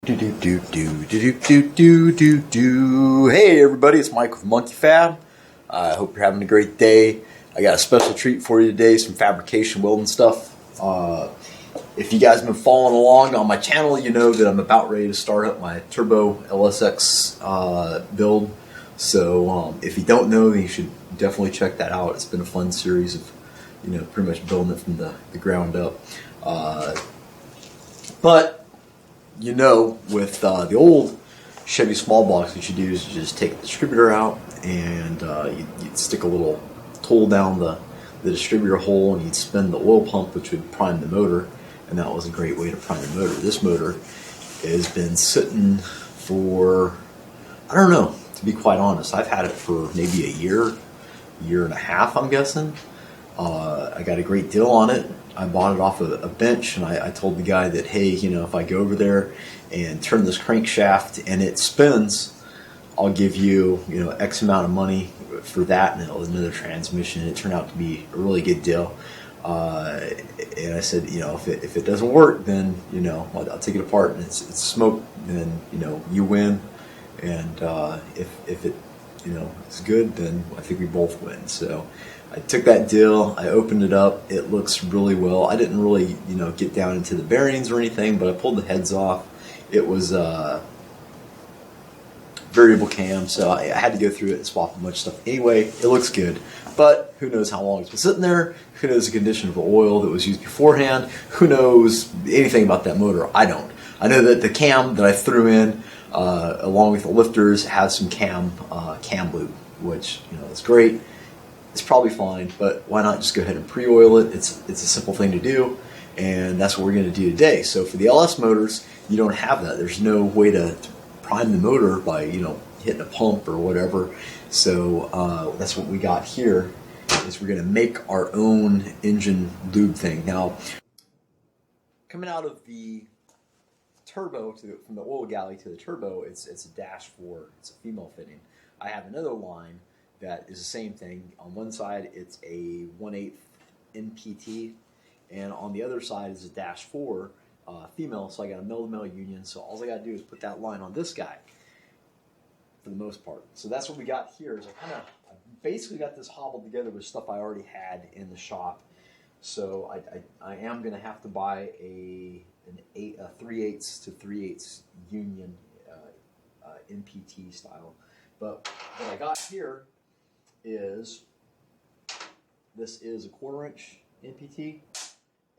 Do do do do do do do do do. Hey everybody, it's Mike with Monkey Fab. I hope you're having a great day. I got a special treat for you today, some fabrication welding stuff. If you guys have been following along on my channel, you know that I'm about ready to start up my Turbo LSX build. So if you don't know, you should definitely check that out. It's been a fun series of, pretty much building it from the ground up. But with the old Chevy small box, what you do is you just take the distributor out and you'd stick a little tool down the distributor hole and you'd spin the oil pump, which would prime the motor, and that was a great way to prime the motor. This motor has been sitting for, I don't know, to be quite honest, I've had it for maybe a year and a half, I'm guessing. I got a great deal on it. I bought it off a bench, and I told the guy that, hey, if I go over there and turn this crankshaft and it spins, I'll give you, X amount of money for that and another transmission. It turned out to be a really good deal. And I said, if it doesn't work, then, I'll take it apart and it's smoke, then, you win. And if it, it's good, then I think we both win. So I took that deal, I opened it up, it looks really well. I didn't really, get down into the bearings or anything, but I pulled the heads off. It was variable cam, so I had to go through it and swap a bunch of stuff. Anyway, it looks good, but who knows how long it's been sitting there? Who knows the condition of the oil that was used beforehand? Who knows anything about that motor? I don't. I know that the cam that I threw in, along with the lifters, has some cam lube, which is great. It's probably fine, but why not just go ahead and pre-oil it? It's a simple thing to do, and that's what we're going to do today. So for the LS motors, you don't have that. There's no way to prime the motor by hitting a pump or whatever. So that's what we got here. Is we're going to make our own engine lube thing. Now, coming out of the turbo from the oil galley to the turbo, it's a dash 4. It's a female fitting. I have another line that is the same thing. On one side, it's a 1/8 NPT, and on the other side is a dash 4 female. So I got a male-to-male union. So all I got to do is put that line on this guy, for the most part. So that's what we got here. Is I basically got this hobbled together with stuff I already had in the shop. So I am going to have to buy a 3/8 to 3/8 union NPT style. But what I got here is, this is a 1/4 inch NPT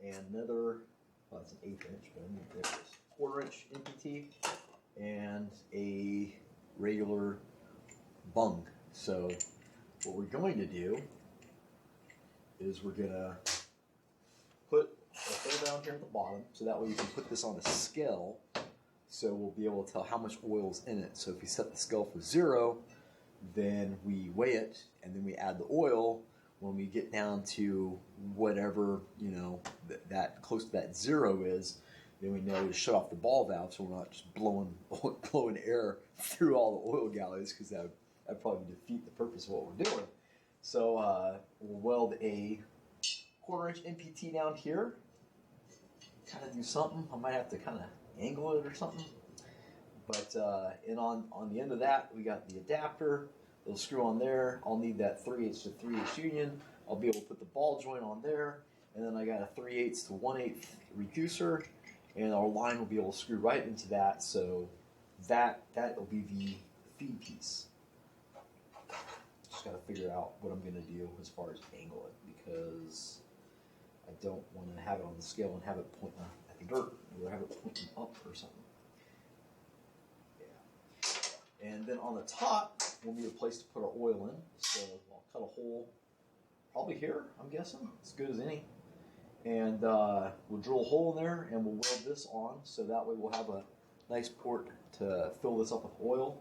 and another, well, it's an 1/8 inch, but I mean, it is 1/4 inch NPT and a regular bung. So what we're going to do is we're going to put a hole down here at the bottom, so that way you can put this on a scale, so we'll be able to tell how much oil is in it. So if you set the scale for 0, then we weigh it, and then we add the oil. When we get down to whatever, that close to that 0 is, then we know to shut off the ball valve, so we're not just blowing air through all the oil galleys, because that'd probably defeat the purpose of what we're doing. So we'll weld a 1/4 inch NPT down here. Kind of do something. I might have to kind of angle it or something. But and on the end of that, we got the adapter. It'll screw on there. I'll need that 3/8 to 3/8 union. I'll be able to put the ball joint on there, and then I got a 3/8 to 1/8 reducer, and our line will be able to screw right into that. So that will be the feed piece. Just got to figure out what I'm going to do as far as angle it, because I don't want to have it on the scale and have it pointing at the dirt, or have it pointing up or something. And then on the top, we'll need a place to put our oil in. So I'll cut a hole, probably here, I'm guessing, as good as any. And we'll drill a hole in there, and we'll weld this on, so that way we'll have a nice port to fill this up with oil.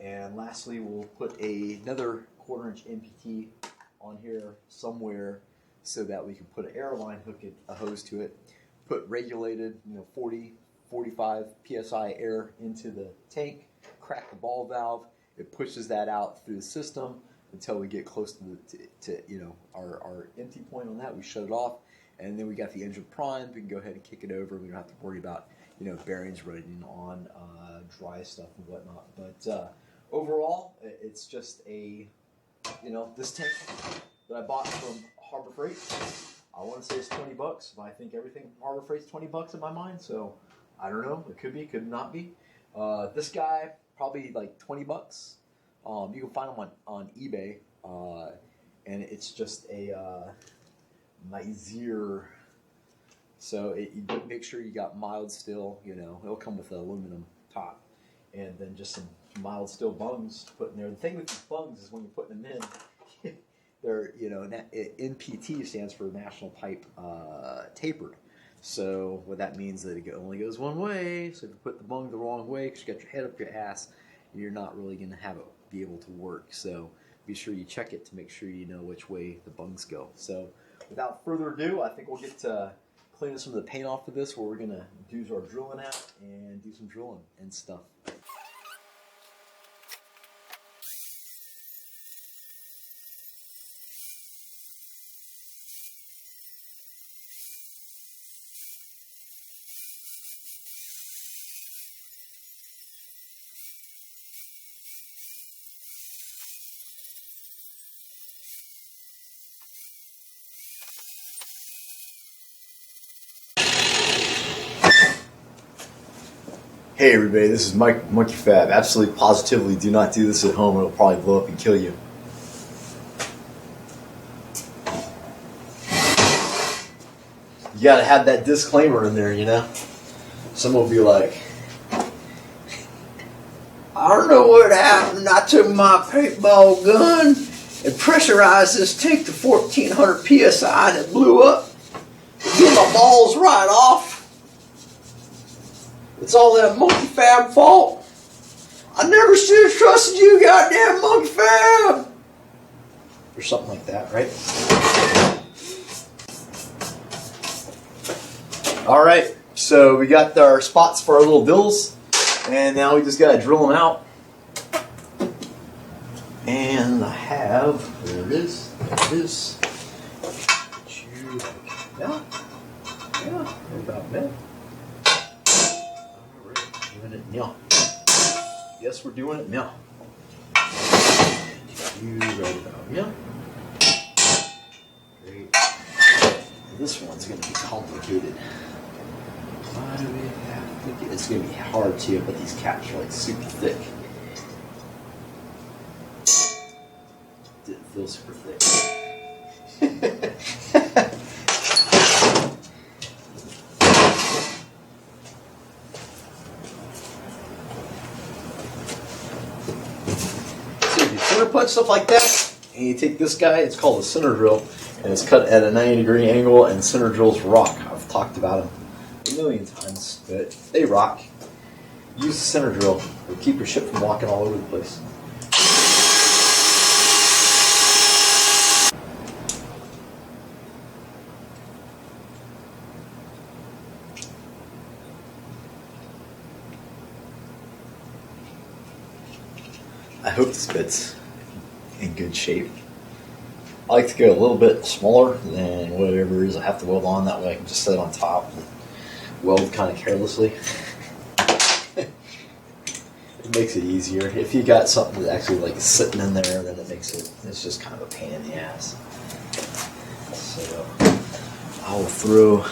And lastly, we'll put another 1/4 inch NPT on here somewhere, so that we can put an air line, hook a hose to it, put regulated, 40, 45 PSI air into the tank, crack the ball valve. It pushes that out through the system until we get close to our empty point on that. We shut it off, and then we got the engine primed. We can go ahead and kick it over. We don't have to worry about bearings running on dry stuff and whatnot. But overall, it's just this tank that I bought from Harbor Freight. I want to say it's $20, but I think everything from Harbor Freight's $20 in my mind. So I don't know. It could be, could not be. This guy probably like $20. You can find them on eBay, and it's just a Nizier. So you make sure you got mild steel. It'll come with an aluminum top, and then just some mild steel bungs put in there. The thing with these bungs is when you're putting them in, they're NPT stands for National Pipe Tapered. So what that means is that it only goes one way. So if you put the bung the wrong way, because you got your head up your ass, you're not really going to be able to work. So be sure you check it to make sure you know which way the bungs go. So without further ado, I think we'll get to cleaning some of the paint off of this, where we're going to do our drilling at and do some drilling and stuff. Hey everybody, this is Monkey Fab. Absolutely positively do not do this at home. It'll probably blow up and kill you. You gotta have that disclaimer in there, Someone will be like, I don't know what happened. I took my paintball gun and pressurized this tank to 1400 psi and it blew up. It blew my balls right off. It's all that Monkey Fab fault. I never should have trusted you, goddamn Monkey Fab. Or something like that, right? Alright, so we got our spots for our little dills, and now we just gotta drill them out. And I have, there it is, yeah, about that. Doing it now. Yes, we're doing it now. You right about now. Great. This one's going to be complicated. Why do we have to get? It's going to be hard too, but these caps are like super thick. Didn't feel super thick. Punch stuff like that, and you take this guy, it's called a center drill, and it's cut at a 90-degree angle, and center drills rock. I've talked about them a million times, but they rock. Use the center drill. It'll keep your shit from walking all over the place. I hope this fits in good shape. I like to go a little bit smaller than whatever it is I have to weld on. That way I can just set it on top and weld kind of carelessly. It makes it easier. If you got something that actually like sitting in there, then it's just kind of a pain in the ass. So I will throw.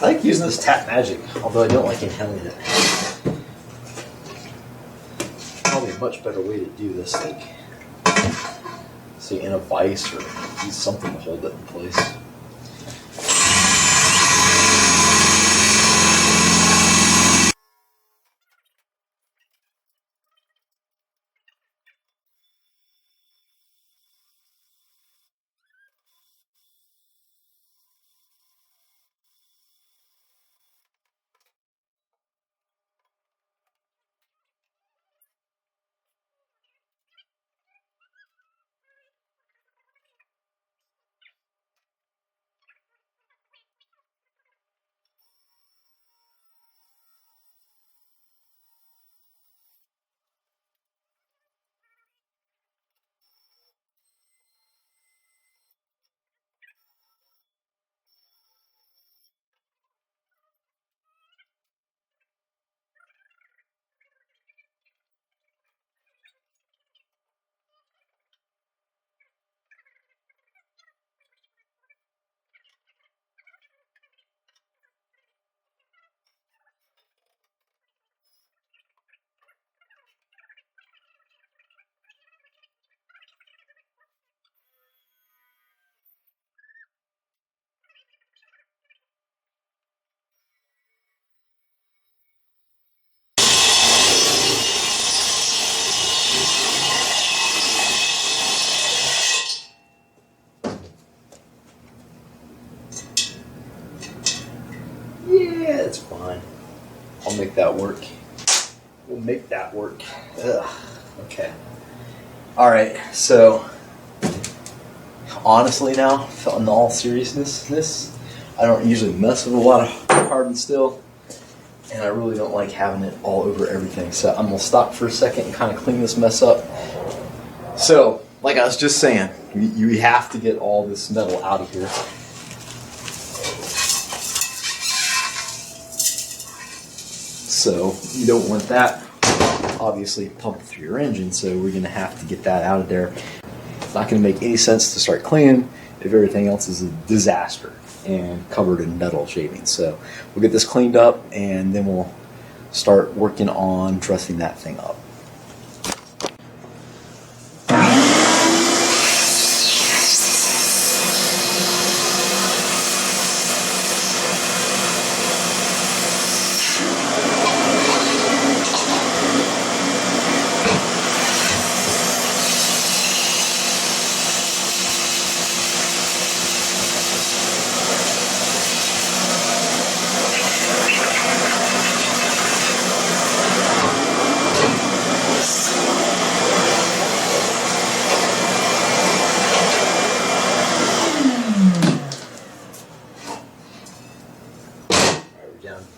I like using this Tap Magic, although I don't like inhaling it. Probably a much better way to do this, like say in a vise or use something to hold it in place. that work. We'll make that work. Ugh. Okay. Alright, so honestly now, in all seriousness, I don't usually mess with a lot of carbon steel, and I really don't like having it all over everything. So I'm going to stop for a second and kind of clean this mess up. So, like I was just saying, you have to get all this metal out of here. So you don't want that obviously pumping through your engine, so we're going to have to get that out of there. It's not going to make any sense to start cleaning if everything else is a disaster and covered in metal shavings. So we'll get this cleaned up and then we'll start working on dressing that thing up.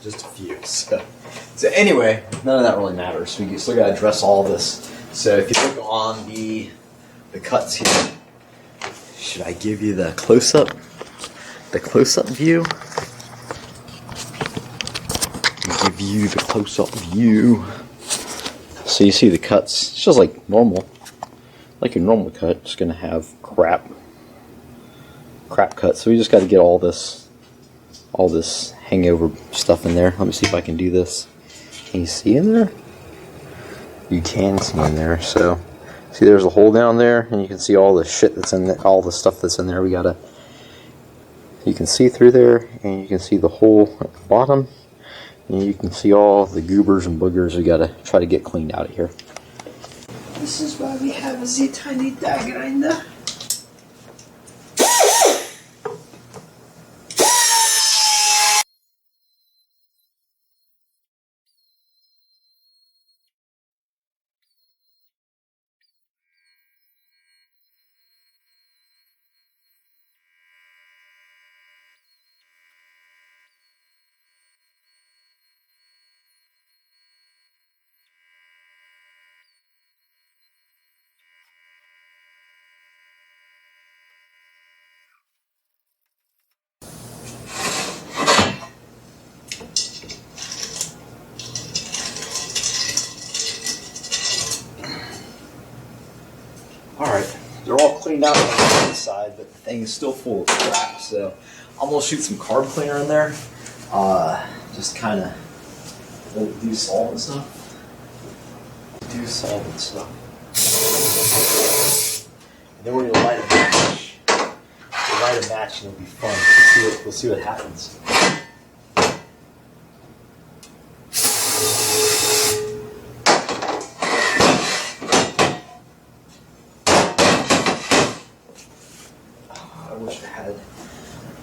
Just a few. So anyway, none of that really matters. We still got to address all this. So if you look on the cuts here, should I give you the close-up? The close-up view? I'll give you the close-up view. So you see the cuts. It's just like normal, like your normal cut. It's gonna have crap cuts. So we just got to get all this hangover stuff in there. Let me see if I can do this. Can you see in there? You can see in there. So see, there's a hole down there, and you can see all the shit that's in there, all the stuff that's in there. You can see through there, and you can see the hole at the bottom, and you can see all the goobers and boogers we gotta try to get cleaned out of here. This is why we have a tiny die grinder. Alright, they're all cleaned out on the inside, but the thing is still full of crap, so I'm going to shoot some carb cleaner in there. Just kind of let it do solve and stuff. And then we're going to light a match. We'll light a match and it'll be fun. We'll see what happens. I wish I had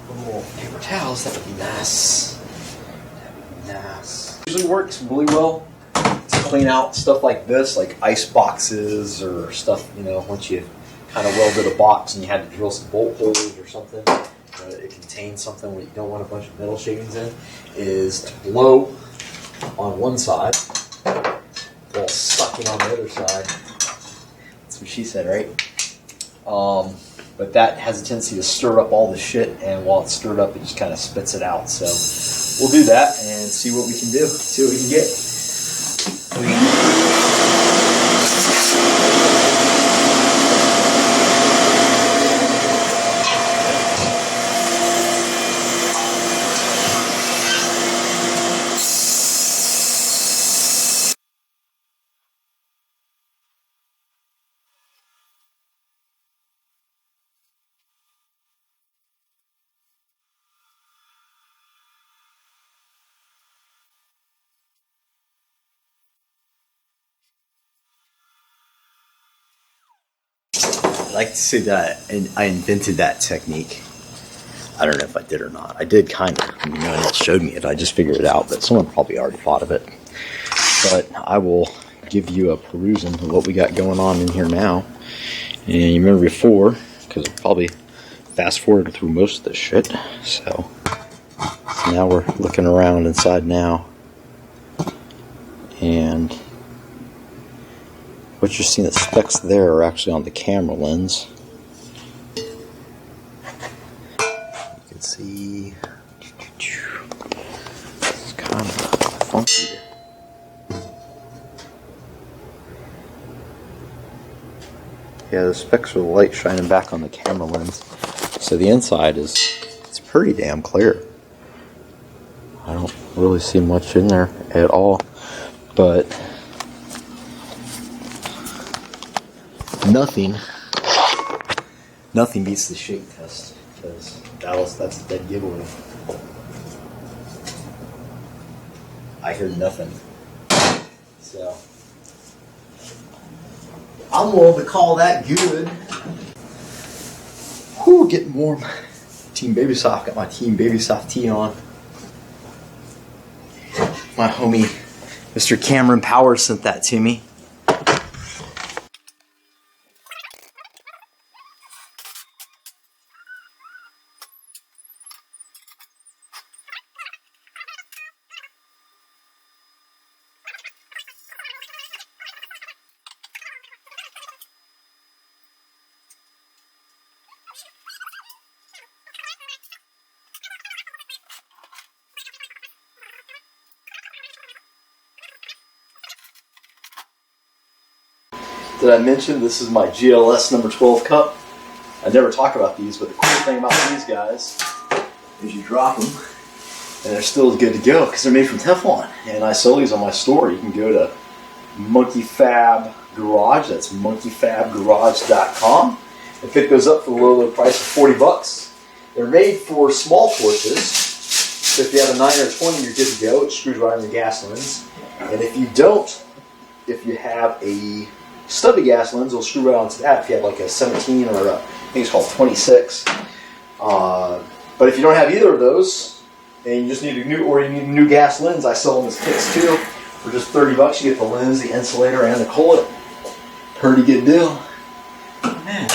little paper towels. That would be nice. Usually works really well to clean out stuff like this, like ice boxes or stuff, you know, once you kind of welded a box and you had to drill some bolt holes or something, it contains something where you don't want a bunch of metal shavings in, is to blow on one side while sucking on the other side. That's what she said, right? But that has a tendency to stir up all the shit, and while it's stirred up, it just kind of spits it out. So we'll do that and see what we can do, see what we can get. I like to say that I invented that technique. I don't know if I did or not. I did kind of. I mean, no one else showed me it. I just figured it out, but someone probably already thought of it. but I will give you a perusing of what we got going on in here now. And you remember before, because I'll probably fast forward through most of this shit. So now we're looking around inside now. And what you're seeing, the specks there are actually on the camera lens. You can see it's kind of funky. Yeah, the specks are the light shining back on the camera lens. So the inside it's pretty damn clear. I don't really see much in there at all, but nothing beats the shake test, because that's a dead giveaway. I hear nothing. So I'm willing to call that good. Whew, getting warm. Team Baby Soft, got my Team Baby Soft tee on. My homie Mr. Cameron Powers sent that to me. Did I mention this is my GLS number 12 cup? I never talk about these, but the cool thing about these guys is you drop them and they're still as good to go because they're made from Teflon. And I sell these on my store. You can go to Monkey Fab Garage, that's monkeyfabgarage.com, and pick those up for the low price of $40. They're made for small torches. So if you have a 9 or a 20, you're good to go. It screws right in the gas lens. And if you don't, if you have a stubby gas lens, will screw right onto that if you have like a 17 or I think it's called 26. But if you don't have either of those, and you just need a new gas lens, I sell them as kits too. For just $30, you get the lens, the insulator, and the collet. Pretty good deal. Man.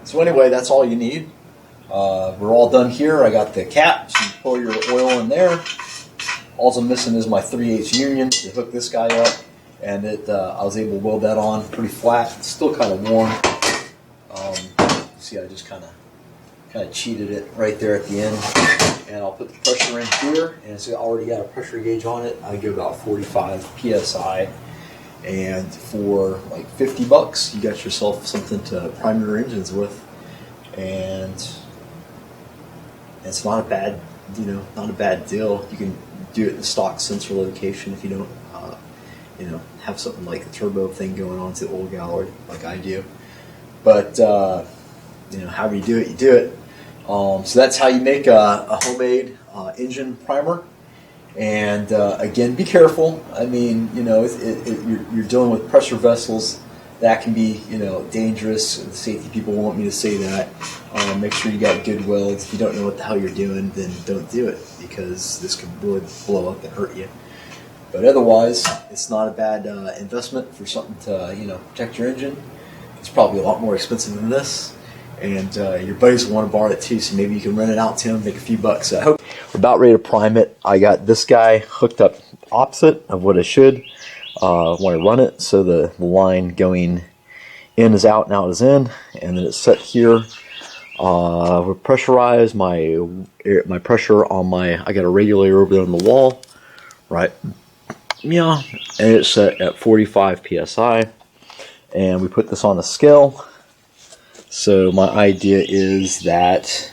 So anyway, that's all you need. We're all done here. I got the cap, so you pour your oil in there. All I'm missing is my 3/8 union to hook this guy up, and I was able to weld that on pretty flat. It's still kind of warm. See, I just kind of cheated it right there at the end, and I'll put the pressure in here, and it's already got a pressure gauge on it. I go about 45 psi, and for like $50, you got yourself something to prime your engines with, and it's not a bad, not a bad deal. You can do it in the stock sensor location if you don't, have something like the turbo thing going on to the oil gallery like I do. But however you do it, you do it. So that's how you make a homemade engine primer. And again, be careful. I mean, you're dealing with pressure vessels. That can be, dangerous. The safety people want me to say that. Make sure you got good welds. If you don't know what the hell you're doing, then don't do it, because this could really blow up and hurt you. But otherwise, it's not a bad investment for something to, protect your engine. It's probably a lot more expensive than this. And your buddies will want to borrow it too, so maybe you can rent it out to them, make a few bucks. I hope. We're about ready to prime it. I got this guy hooked up opposite of what I should when I run it, so the line going in is out and out is in, and then it's set here. We pressurize my pressure on I got a regulator over there on the wall, right? Yeah, and it's set at 45 psi, and we put this on a scale. So my idea is that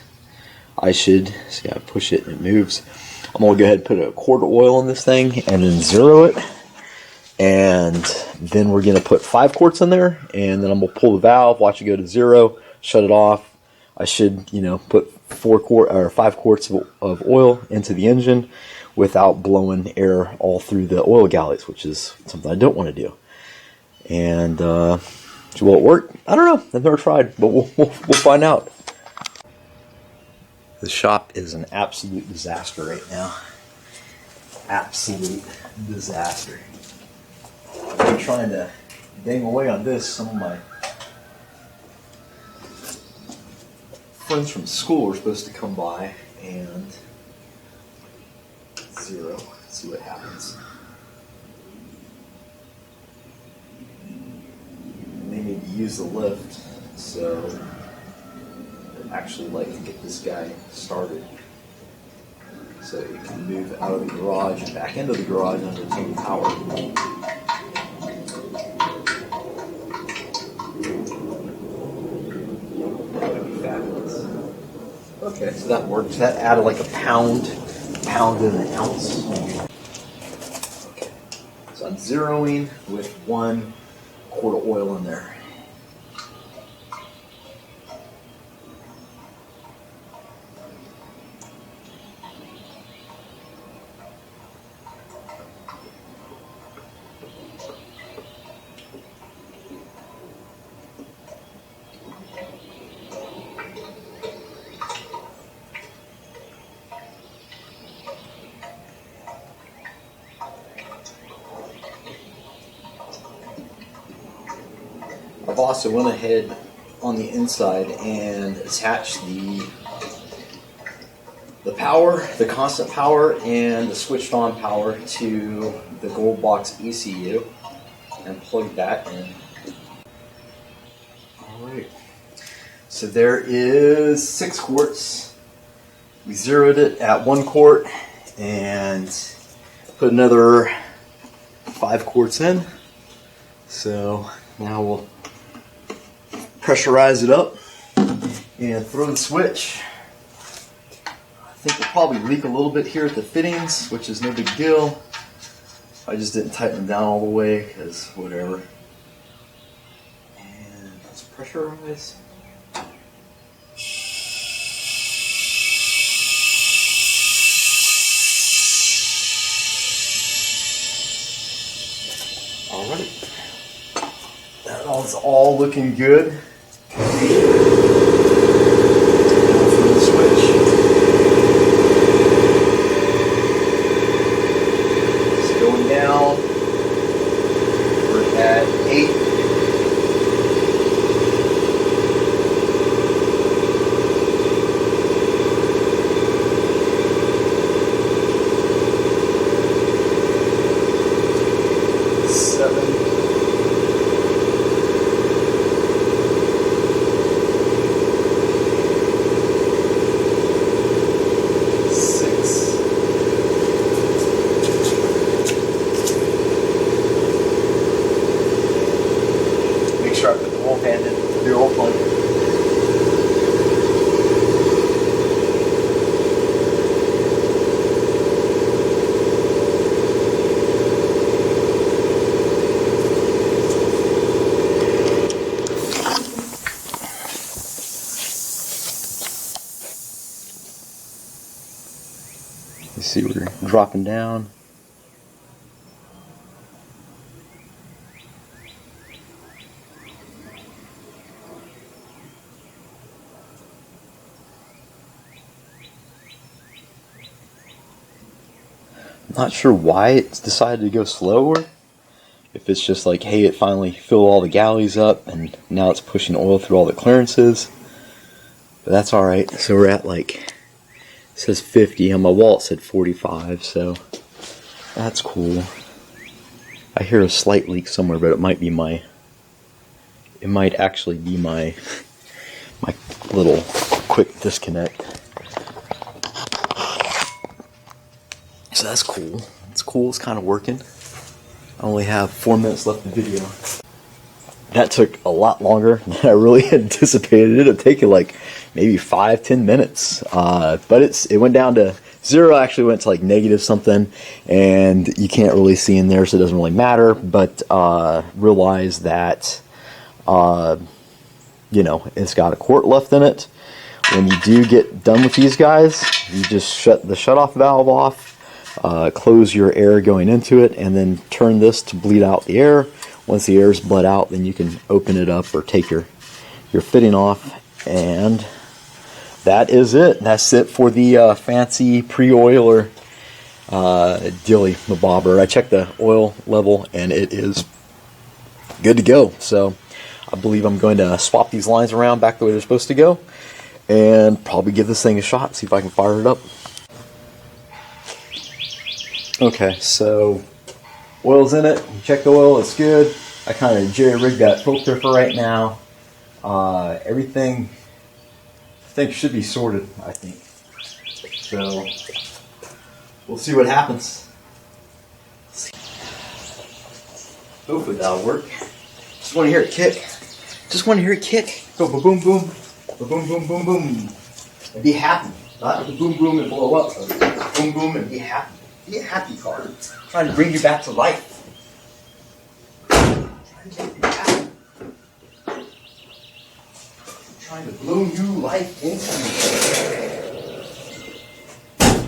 I should, see, I push it and it moves. I'm going to go ahead and put a quart of oil in this thing and then zero it. And then we're going to put 5 quarts in there, and then I'm going to pull the valve, watch it go to 0, shut it off. I should, put 5 quarts of oil into the engine without blowing air all through the oil galleys, which is something I don't want to do. And will it work? I don't know. I've never tried, but we'll find out. The shop is an absolute disaster right now. Absolute disaster. I'm trying to bang away on this. Some of my friends from school are supposed to come by, and 0. Let's see what happens. They need to use the lift, so I'd actually like to get this guy started so it can move out of the garage and back into the garage under its own power. That would be fabulous. Okay, so that works. That added like a pound and an ounce. Okay, so I'm zeroing with 1 quart of oil in there. I've also went ahead on the inside and attached the power, the constant power, and the switched on power to the gold box ECU and plugged that in. Alright, so there is 6 quarts. We zeroed it at 1 quart and put another 5 quarts in. So now we'll pressurize it up and throw the switch. I think we'll probably leak a little bit here at the fittings, which is no big deal. I just didn't tighten them down all the way because whatever. And let's pressurize. Alright. That's all looking good. dropping down. Not sure why it's decided to go slower. If it's just like, hey, it finally filled all the galleys up and now it's pushing oil through all the clearances. But that's alright. So we're at like, it says 50. On my wall it said 45, so that's cool. I hear a slight leak somewhere, but it might be my, it might actually be my little quick disconnect. So that's cool. It's cool. It's kind of working. I only have 4 minutes left in the video. That took a lot longer than I really anticipated. It'd take you like maybe 5-10 minutes. But it went down to 0. Actually went to like negative something, and you can't really see in there, so it doesn't really matter. But realize that you know, it's got a quart left in it. When you do get done with these guys, you just shut the shutoff valve off. Close your air going into it, and then turn this to bleed out the air. Once the air is bled out, then you can open it up or take your fitting off, and that is it. That's it for the fancy pre-oiler dilly mabobber. I checked the oil level and it is good to go. So I believe I'm going to swap these lines around back the way they're supposed to go, and probably give this thing a shot, see if I can fire it up. Okay, so oil's in it. You check the oil, it's good. I kind of jerry-rigged that filter for right now. Everything I think should be sorted, I think. So we'll see what happens. Hopefully that'll work. Just want to hear it kick. Just want to hear it kick. Go boom boom, boom boom boom boom, and be happy. Not the boom boom and blow up. Boom boom and be happy. Be a happy car. I'm trying to bring you back to life. Trying to blow new life into you.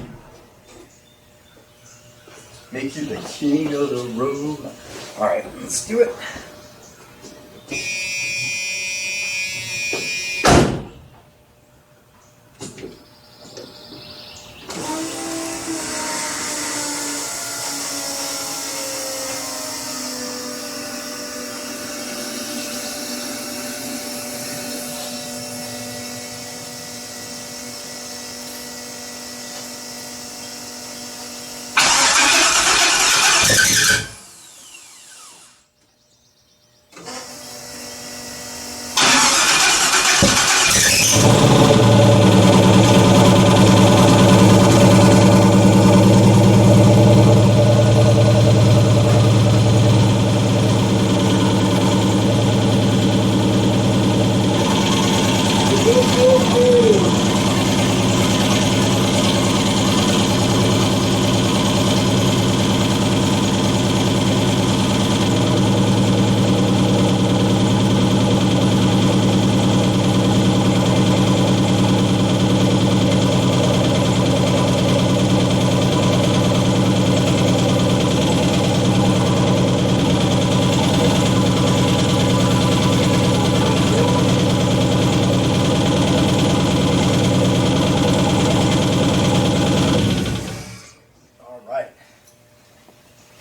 Make you the king of the road. Alright, let's do it.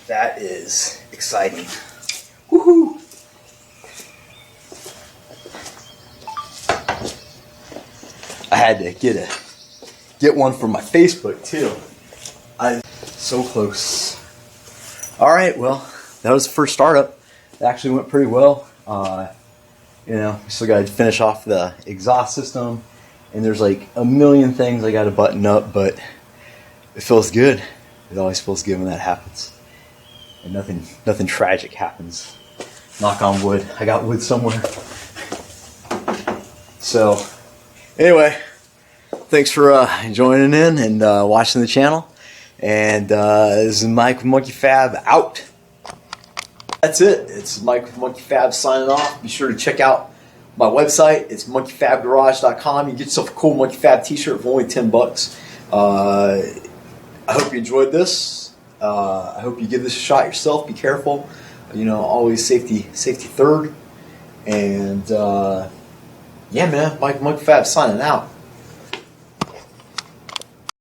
That is exciting. Woohoo! I had to get one for my Facebook too. So close. All right, well, that was the first startup. It actually went pretty well. You know, we still got to finish off the exhaust system, and there's like a million things I got to button up, but it feels good. It always feels good when that happens. And nothing tragic happens. Knock on wood. I got wood somewhere. So, anyway, thanks for joining in and watching the channel. And this is Mike with Monkey Fab out. That's it. It's Mike with Monkey Fab signing off. Be sure to check out my website. It's monkeyfabgarage.com. You get yourself a cool Monkey Fab t-shirt for only $10. I hope you enjoyed this. I hope you give this a shot yourself. Be careful. You know, always safety third. And yeah, man, Mike Fab signing out.